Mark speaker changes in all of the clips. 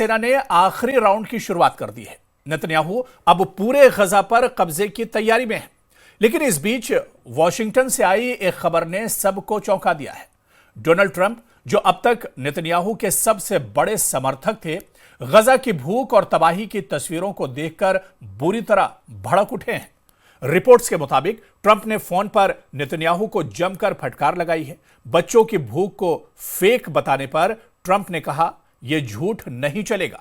Speaker 1: सेना ने आखिरी राउंड की शुरुआत कर दी है। नेतन्याहू अब पूरे गजा पर कब्जे की तैयारी में है। लेकिन इस बीच वॉशिंगटन से आई एक खबर ने सबको चौंका दिया है। डोनाल्ड ट्रंप, जो अब तक नेतन्याहू के सबसे बड़े समर्थक थे, गजा की भूख और तबाही की तस्वीरों को देखकर बुरी तरह भड़क उठे हैं। रिपोर्ट्स के मुताबिक ट्रंप ने फोन पर नेतन्याहू को जमकर फटकार लगाई है। बच्चों की भूख को फेक बताने पर ट्रंप ने कहा, यह झूठ नहीं चलेगा।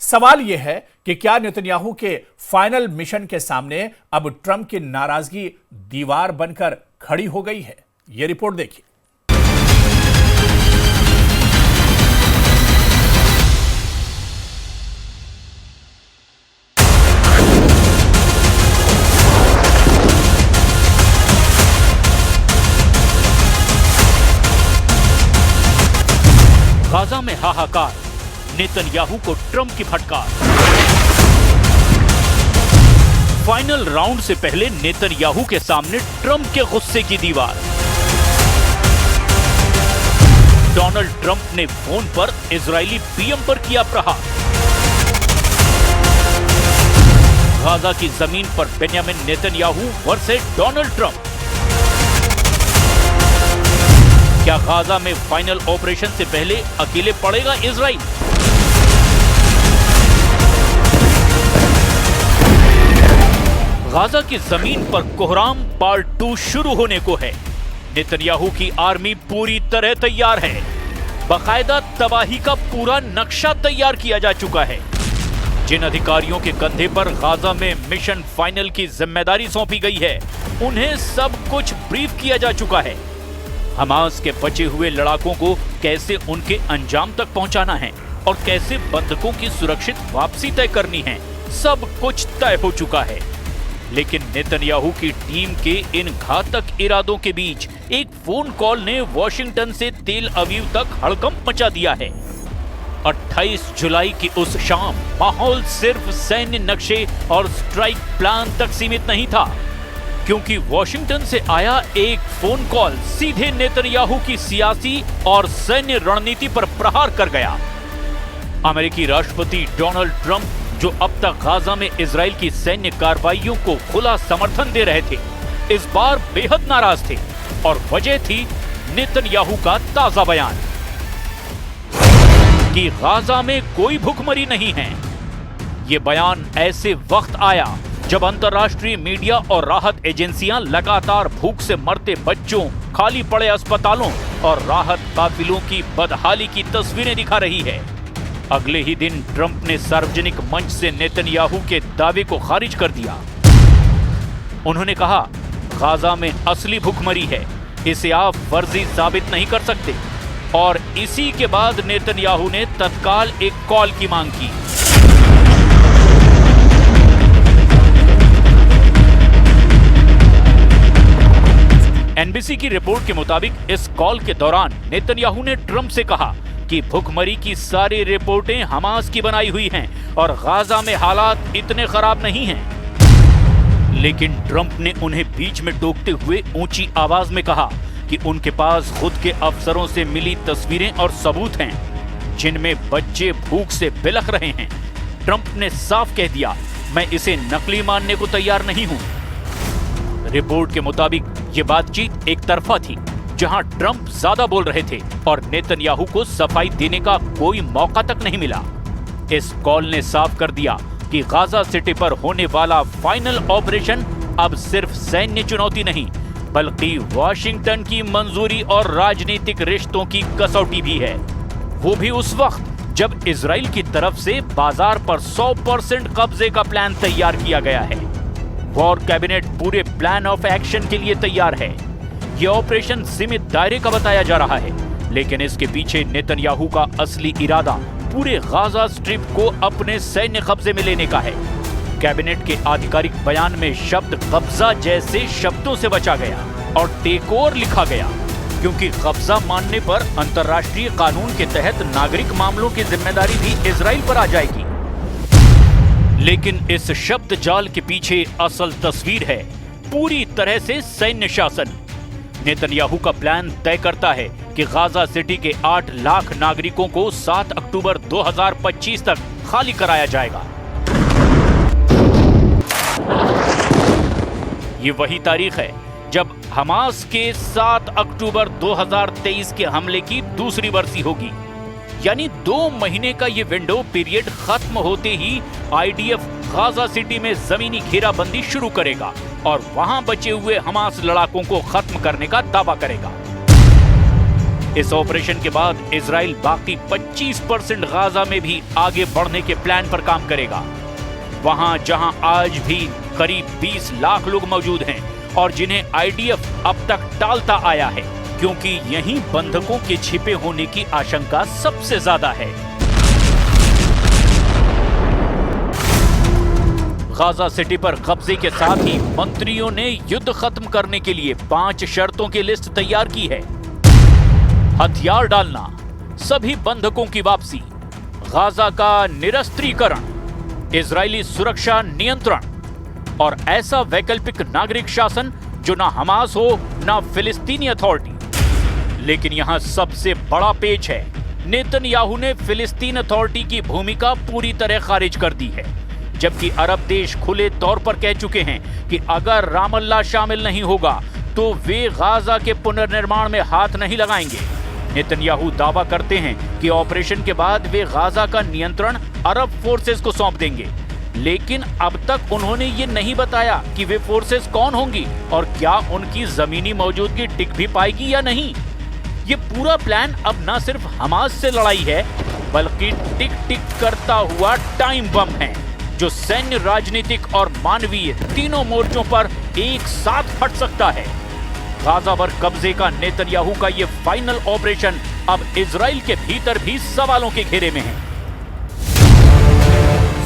Speaker 1: सवाल यह है कि क्या नेतन्याहू के फाइनल मिशन के सामने अब ट्रंप की नाराजगी दीवार बनकर खड़ी हो गई है? यह रिपोर्ट देखिए।
Speaker 2: गाजा में हाहाकार, नेतन्याहू को ट्रंप की फटकार। फाइनल राउंड से पहले नेतन्याहू के सामने ट्रंप के गुस्से की दीवार। डोनाल्ड ट्रंप ने फोन पर इजरायली पीएम पर किया प्रहार। गाजा की जमीन पर Benjamin Netanyahu versus Donald Trump. क्या गाजा में फाइनल ऑपरेशन से पहले अकेले पड़ेगा इजराइल? गाजा की जमीन पर कोहराम पार्ट 2 शुरू होने को है। नेतन्याहू की आर्मी पूरी तरह तैयार है। बाकायदा तबाही का पूरा नक्शा तैयार किया जा चुका है। जिन अधिकारियों के कंधे पर गाजा में मिशन फाइनल की जिम्मेदारी सौंपी गई है, उन्हें सब कुछ ब्रीफ किया जा चुका है। हमास के बचे हुए लड़ाकों को कैसे उनके अंजाम तक पहुंचाना है और कैसे बंधकों की सुरक्षित वापसी तय करनी है, सब कुछ तय हो चुका है। लेकिन नेतन्याहू की टीम के इन घातक इरादों के बीच एक फोन कॉल ने वॉशिंगटन से तेल अवीव तक हड़कंप मचा दिया है। 28 जुलाई की उस शाम माहौल सिर्फ सैन्य नक्शे और स्ट्राइक प्लान तक सीमित नहीं था, क्योंकि वॉशिंगटन से आया एक फोन कॉल सीधे नेतन्याहू की सियासी और सैन्य रणनीति पर प्रहार कर गया। अमेरिकी राष्ट्रपति डोनाल्ड ट्रंप, जो अब तक गाजा में इजराइल की सैन्य कार्रवाइयों को खुला समर्थन दे रहे थे, इस बार बेहद नाराज थे और वजह थी नेतन्याहू का ताजा बयान कि गाजा में कोई भूखमरी नहीं है। यह बयान ऐसे वक्त आया जब अंतर्राष्ट्रीय मीडिया और राहत एजेंसियां लगातार भूख से मरते बच्चों, खाली पड़े अस्पतालों और राहत काफिलों की बदहाली की तस्वीरें दिखा रही है। अगले ही दिन ट्रंप ने सार्वजनिक मंच से नेतन्याहू के दावे को खारिज कर दिया। उन्होंने कहा, गाजा में असली भूखमरी है, इसे आप फर्जी साबित नहीं कर सकते। और इसी के बाद नेतन्याहू ने तत्काल एक कॉल की मांग की। एनबीसी की रिपोर्ट के मुताबिक इस कॉल के दौरान नेतन्याहू ने ट्रंप से कहा कि भुखमरी की सारी रिपोर्टें हमास की बनाई हुई हैं और गाजा में हालात इतने खराब नहीं हैं। लेकिन ट्रंप ने उन्हें बीच में टोकते हुए ऊंची आवाज में कहा कि उनके पास खुद के अफसरों से मिली तस्वीरें और सबूत हैं जिनमें बच्चे भूख से बिलख रहे हैं। ट्रंप ने साफ कह दिया, मैं इसे नकली मानने को तैयार नहीं हूं। रिपोर्ट के मुताबिक ये बातचीत एक तरफा थी, जहां ट्रंप ज्यादा बोल रहे थे और नेतन्याहू को सफाई देने का कोई मौका तक नहीं मिला। इस कॉल ने साफ कर दिया कि गाजा सिटी पर होने वाला फाइनल ऑपरेशन अब सिर्फ सैन्य चुनौती नहीं, बल्कि वॉशिंगटन की मंजूरी और राजनीतिक रिश्तों की कसौटी भी है। वो भी उस वक्त जब इजराइल की तरफ से बाजार पर 100% कब्जे का प्लान तैयार किया गया है। वॉर कैबिनेट पूरे प्लान ऑफ एक्शन के लिए तैयार है। यह ऑपरेशन सीमित दायरे का बताया जा रहा है, लेकिन इसके पीछे नेतन्याहू का असली इरादा पूरे गाजा स्ट्रिप को अपने सैन्य कब्जे में लेने का है। कैबिनेट के आधिकारिक बयान में शब्द कब्जा जैसे शब्दों से बचा गया और टेक ओवर लिखा गया, क्योंकि कब्जा मानने पर अंतर्राष्ट्रीय कानून के तहत नागरिक मामलों की जिम्मेदारी भी इजराइल पर आ जाएगी। लेकिन इस शब्द जाल के पीछे असल तस्वीर है पूरी तरह से सैन्य शासन। नेतन्याहू का प्लान तय करता है कि कि गाजा सिटी के 8 लाख नागरिकों को 7 अक्टूबर 2025 तक खाली कराया जाएगा। ये वही तारीख है जब हमास के 7 अक्टूबर 2023 के हमले की दूसरी बरसी होगी। यानी 2 महीने का ये विंडो पीरियड खत्म होते ही आईडीएफ गाजा सिटी में जमीनी घेराबंदी शुरू करेगा और वहां बचे हुए हमास लड़ाकों को खत्म करने का दावा करेगा। इस ऑपरेशन के बाद इजराइल बाकी 25% गाजा में भी आगे बढ़ने के प्लान पर काम करेगा। वहां जहां आज भी करीब 20 लाख लोग मौजूद हैं और जिन्हें आईडीएफ अब तक टालता आया है, क्योंकि यहीं बंधकों के छिपे होने की आशंका सबसे ज्यादा है। गाजा सिटी पर कब्जे के साथ ही मंत्रियों ने युद्ध खत्म करने के लिए 5 शर्तों की लिस्ट तैयार की है। हथियार डालना, सभी बंधकों की वापसी, गाजा का निरस्त्रीकरण, इजरायली सुरक्षा नियंत्रण और ऐसा वैकल्पिक नागरिक शासन जो ना हमास हो ना फिलिस्तीनी अथॉरिटी। लेकिन यहां सबसे बड़ा पेच है, नेतन्याहू ने फिलिस्तीन अथॉरिटी की भूमिका पूरी तरह खारिज कर दी है, जबकि अरब देश खुले तौर पर कह चुके हैं कि अगर रामल्ला शामिल नहीं होगा तो वे गाजा के पुनर्निर्माण में हाथ नहीं लगाएंगे। नेतन्याहू दावा करते हैं कि ऑपरेशन के बाद वे गाजा का नियंत्रण अरब फोर्सेस को सौंप देंगे, लेकिन अब तक उन्होंने ये नहीं बताया कि वे फोर्सेस कौन होंगी और क्या उनकी जमीनी मौजूदगी टिक भी पाएगी या नहीं। ये पूरा प्लान अब न सिर्फ हमास से लड़ाई है, बल्कि टिक टिक करता हुआ टाइम बम है, जो सैन्य, राजनीतिक और मानवीय तीनों मोर्चों पर एक साथ फट सकता है। गाजा पर कब्जे का नेतन्याहू का ये फाइनल ऑपरेशन अब इजराइल के भीतर भी सवालों के घेरे में है।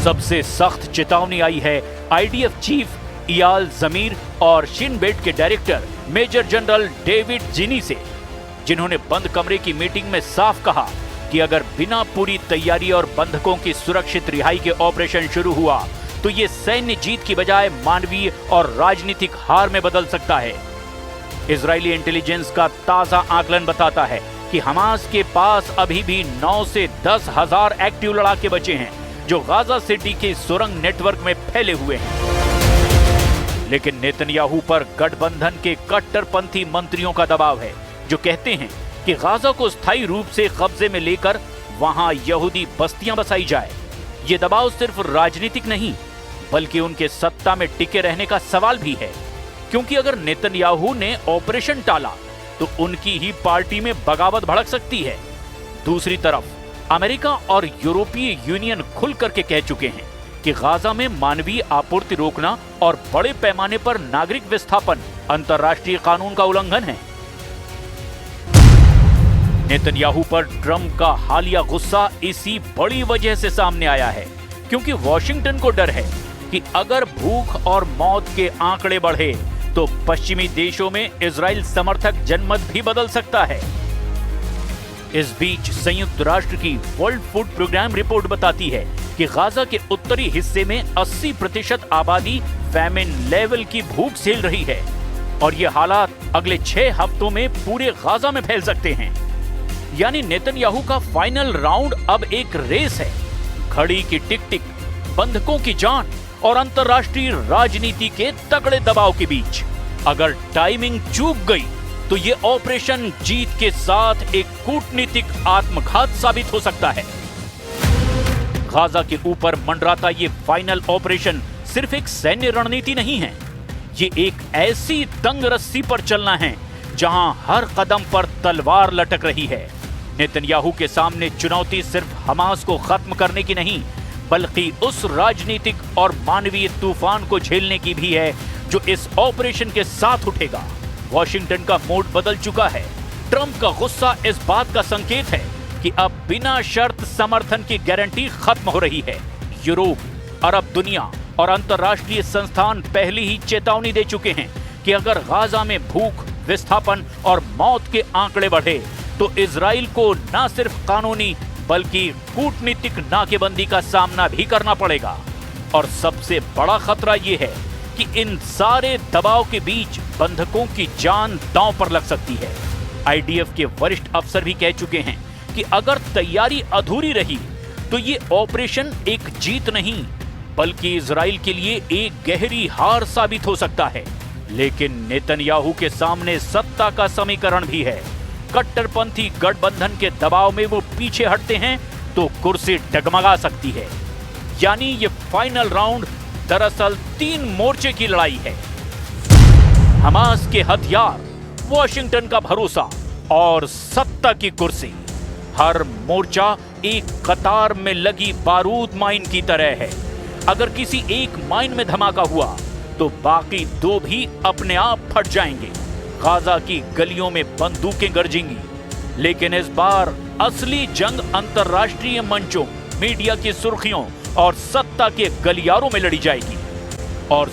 Speaker 2: सबसे सख्त चेतावनी आई है आईडीएफ चीफ इयाल जमीर और शिन बेट के डायरेक्टर मेजर जनरल डेविड जिनी से, जिन्होंने बंद कमरे की मीटिंग में साफ कहा कि अगर बिना पूरी तैयारी और बंधकों की सुरक्षित रिहाई के ऑपरेशन शुरू हुआ तो ये सैन्य जीत की बजाय मानवीय और राजनीतिक हार में बदल सकता है। इजरायली इंटेलिजेंस का ताजा आकलन बताता है कि हमास के पास अभी भी 9 से 10 हजार एक्टिव लड़ाके बचे हैं जो गाजा सिटी के सुरंग नेटवर्क में फैले हुए हैं। लेकिन नेतन्याहू पर गठबंधन के कट्टरपंथी मंत्रियों का दबाव है, जो कहते हैं कि गाजा को स्थायी रूप से कब्जे में लेकर वहां यहूदी बस्तियां बसाई जाए। ये दबाव सिर्फ राजनीतिक नहीं, बल्कि उनके सत्ता में टिके रहने का सवाल भी है, क्योंकि अगर नेतन्याहू ने ऑपरेशन टाला तो उनकी ही पार्टी में बगावत भड़क सकती है। दूसरी तरफ अमेरिका और यूरोपीय यूनियन खुल करके कह चुके हैं कि गाजा में मानवीय आपूर्ति रोकना और बड़े पैमाने पर नागरिक विस्थापन अंतर्राष्ट्रीय कानून का उल्लंघन है। नेतन्याहू पर ट्रंप का हालिया गुस्सा इसी बड़ी वजह से सामने आया है, क्योंकि वॉशिंगटन को डर है कि अगर भूख और मौत के आंकड़े बढ़े तो पश्चिमी देशों में इजराइल समर्थक जनमत भी बदल सकता है। इस बीच संयुक्त राष्ट्र की वर्ल्ड फूड प्रोग्राम रिपोर्ट बताती है कि गाजा के उत्तरी हिस्से में 80% आबादी फैमिन लेवल की भूख झेल रही है और ये हालात अगले 6 हफ्तों में पूरे गाजा में फैल सकते हैं। यानी नेतन्याहू का फाइनल राउंड अब एक रेस है, घड़ी की टिक टिक, बंधकों की जान और अंतर्राष्ट्रीय राजनीति के तगड़े दबाव के बीच। अगर टाइमिंग चूक गई तो ये ऑपरेशन जीत के साथ एक कूटनीतिक आत्मघात साबित हो सकता है। गाजा के ऊपर मंडराता ये फाइनल ऑपरेशन सिर्फ एक सैन्य रणनीति नहीं है, ये एक ऐसी तंग रस्सी पर चलना है जहां हर कदम पर तलवार लटक रही है। नेतन्याहू के सामने चुनौती सिर्फ हमास को खत्म करने की नहीं, बल्कि उस राजनीतिक और मानवीय तूफान को झेलने की भी है जो इस ऑपरेशन के साथ उठेगा। वॉशिंगटन का मूड बदल चुका है। ट्रंप का गुस्सा इस बात का संकेत है कि अब बिना शर्त समर्थन की गारंटी खत्म हो रही है। यूरोप, अरब दुनिया और अंतर्राष्ट्रीय संस्थान पहले ही चेतावनी दे चुके हैं कि अगर गाजा में भूख, विस्थापन और मौत के आंकड़े बढ़े तो इजराइल को न सिर्फ कानूनी बल्कि कूटनीतिक नाकेबंदी का सामना भी करना पड़ेगा। और सबसे बड़ा खतरा यह है कि इन सारे दबाव के बीच बंधकों की जान दांव पर लग सकती है। आईडीएफ के वरिष्ठ अफसर भी कह चुके हैं कि अगर तैयारी अधूरी रही तो ये ऑपरेशन एक जीत नहीं बल्कि इजराइल के लिए एक गहरी हार साबित हो सकता है। लेकिन नेतन्याहू के सामने सत्ता का समीकरण भी है। कट्टरपंथी गठबंधन के दबाव में वो पीछे हटते हैं तो कुर्सी डगमगा सकती है। यानी ये फाइनल राउंड दरअसल 3 मोर्चे की लड़ाई है। हमास के हथियार, वॉशिंगटन का भरोसा और सत्ता की कुर्सी। हर मोर्चा एक कतार में लगी बारूद माइन की तरह है। अगर किसी एक माइन में धमाका हुआ तो बाकी 2 भी अपने आप फट जाएंगे। गाजा की गलियों में बंदूकें गरजेंगी। लेकिन इस बार असली जंग अंतर्राष्ट्रीय मंचों, मीडिया की सुर्खियों और सत्ता के गलियारों में लड़ी जाएगी। और